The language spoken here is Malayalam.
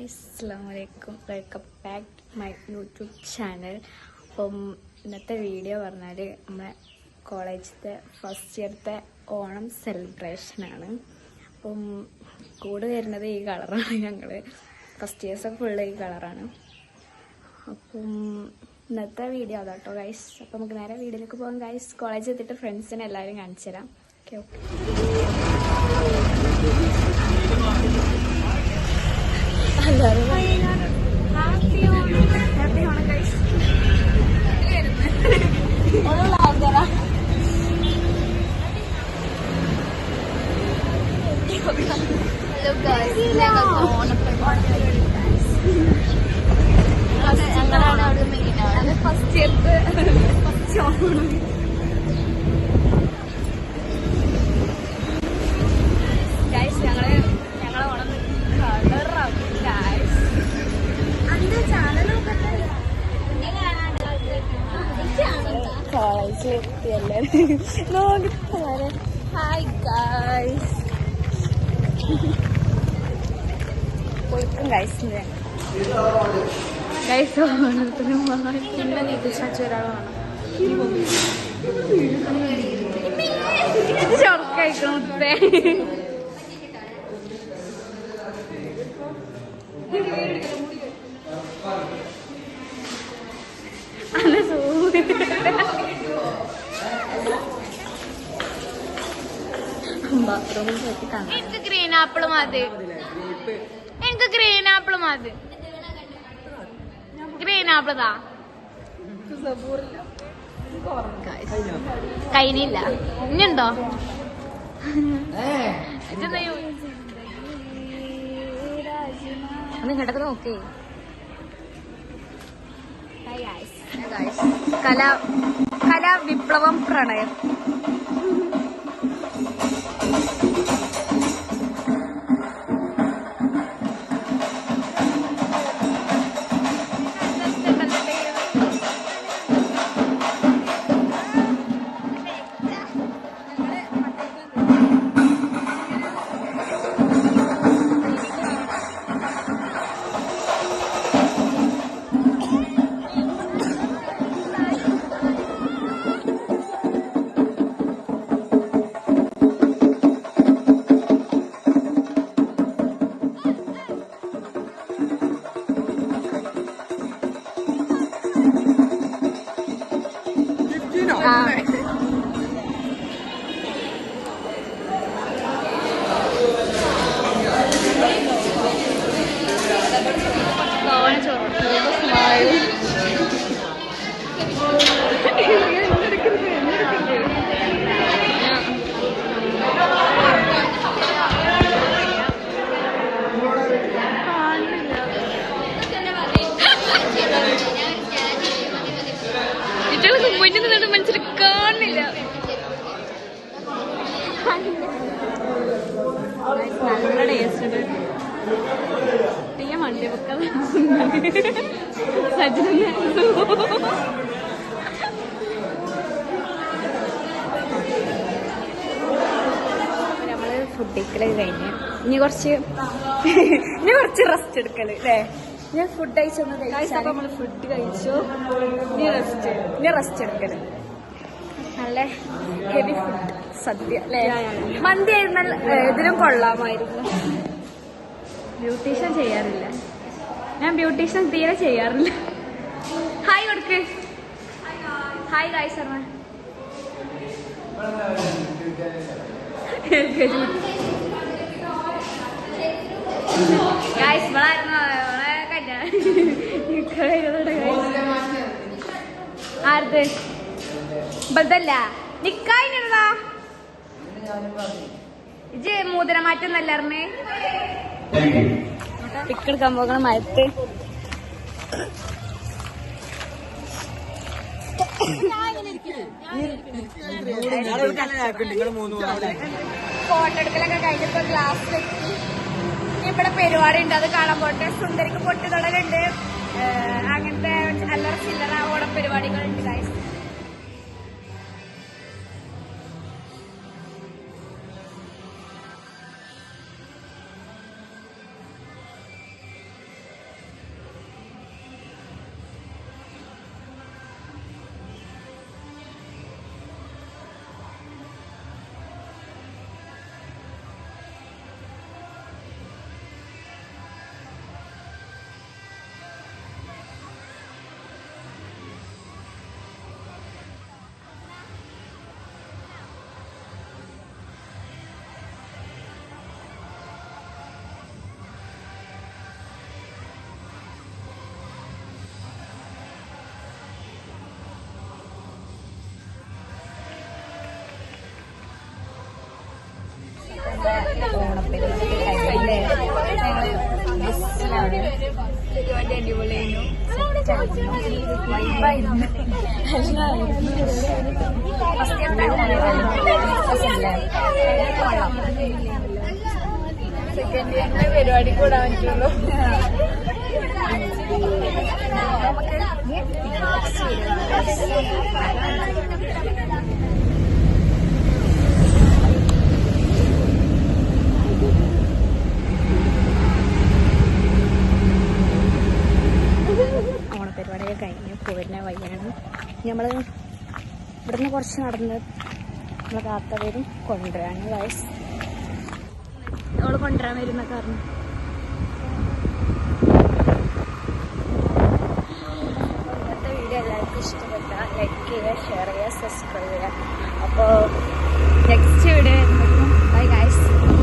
ഗൈസ് അസ്സലാമലൈക്കും, welcome back to my YouTube channel. അപ്പം ഇന്നത്തെ വീഡിയോ പറഞ്ഞാൽ നമ്മളെ കോളേജിലത്തെ ഫസ്റ്റ് ഇയറത്തെ ഓണം സെലിബ്രേഷനാണ്. അപ്പം കൂടെ വരുന്നത് ഈ കളറാണ്. ഞങ്ങൾ ഫസ്റ്റ് ഇയേഴ്സൊക്കെ ഫുള്ള് ഈ കളറാണ്. അപ്പം ഇന്നത്തെ വീഡിയോ അതാട്ടോ ഗൈസ്. അപ്പം നമുക്ക് നേരെ വീഡിയോയിലേക്ക് പോകാം ഗൈസ്. കോളേജിൽ എത്തിയിട്ട് ഫ്രണ്ട്സിനെ എല്ലാവരും കാണിച്ചു തരാം. Okay okay. Happy Onam guys. First ഇയർത്തെ ഫസ്റ്റ് ഓണം ഗൈസ്. ഞങ്ങളെ ഓണം കളറാക്കും ഗൈസ്. കോളേജിലെത്തിയല്ലേ നോക്കിപ്പോരെ. Hi guys. പൊളിക്കും ഗൈസ്. ഗൈസ് ഓണത്തിന് പിന്നെ നിതിഷാച്ച് ഒരാളാണ് ചൊറക്കഴിക്കണം മുത്തേ. ബാത്റൂമിൽ പോയിട്ട് കാണാം. എനിക്ക് ഗ്രീൻ ആപ്പിൾ മതി. എനിക്ക് ഗ്രീൻ ആപ്പിൾ മതി. ഗ്രീൻ ആപ്പിൾ താ. കയ്യിലില്ല. ഇനിയുണ്ടോ? ഒന്ന് ഇങ്ങോട്ടൊക്കെ നോക്കേ. കല വിപ്ലവം പ്രണയം. മനസ്സിൽ കാണില്ല. നല്ല ടേസ്റ്റ് ഉണ്ട്. തീയ മണ്ടി വെക്ക സജ്ജന. നമ്മള് ഫുഡിക്കലൊക്കെ കഴിഞ്ഞ് ഇനി കുറച്ച് റെസ്റ്റ് എടുക്കല് അല്ലേ. ഞാൻ ഫുഡ് കഴിച്ചൊന്ന് കഴിച്ചാൽ നമ്മള് ഫുഡ് കഴിച്ചു. ഇനി റെസ്റ്റ് എടുക്കല്. നല്ല ഹെവി ഫുഡ് സദ്യ അല്ലേ. മന്തി ആയിരുന്നാൽ ഇതിലും കൊള്ളാമായിരുന്നു. ബ്യൂട്ടീഷ്യൻ ചെയ്യാറില്ല ഞാൻ. ബ്യൂട്ടീഷ്യൻ തീരെ ചെയ്യാറില്ല. ഹായ് കൊടുക്ക്. Hi guys. ശർമ്മ ഗായ്സ് വളായിരുന്നു. ആർത് ബദല്ല നിക്കായിട്ടാ ഇജ് മൂതരമാറ്റം എന്നല്ലാർന്നേ. പിക്കെടുക്കാൻ പോകണ മരത്ത്. ഫോട്ടോ എടുക്കലൊക്കെ കഴിഞ്ഞപ്പോ ഗ്ലാസ് വെച്ച് ഇവിടെ പരിപാടി ഉണ്ട്. അത് കാണാൻ പോട്ടെ. സുന്ദരിക്ക് പൊട്ടി തൊടലുണ്ട്. അങ്ങനത്തെ അല്ലറ ചില്ലറ ഓണം പരിപാടികളുണ്ട് ഗൈസ്. ഓണപ്പരിപാടി കഴിഞ്ഞല്ലേ? ഞങ്ങള് ബസ്സിലാണ്. പരിപാടി അടിപൊളിയായിരുന്നു. വൈബായിരുന്നു. സെക്കൻഡ് ഇയറിന്റെ പരിപാടി കൂടാൻ പറ്റുള്ളൂ. ഓണപ്പരിപാടിയൊക്കെ കഴിഞ്ഞ് പോരുന്ന വഴിയാണ്. നമ്മൾ ഇവിടുന്ന് കുറച്ച് നടന്ന് നമ്മളെ താത്ത വരും കൊണ്ടുവരാണ്. വയസ്സ് അവൾ കൊണ്ടുവരാൻ വരുന്ന കാരണം ഇന്നത്തെ വീഡിയോ എല്ലാവർക്കും ഇഷ്ടപ്പെട്ട ലൈക്ക് ചെയ്യുക, ഷെയർ ചെയ്യുക, സബ്സ്ക്രൈബ് ചെയ്യുക. അപ്പോൾ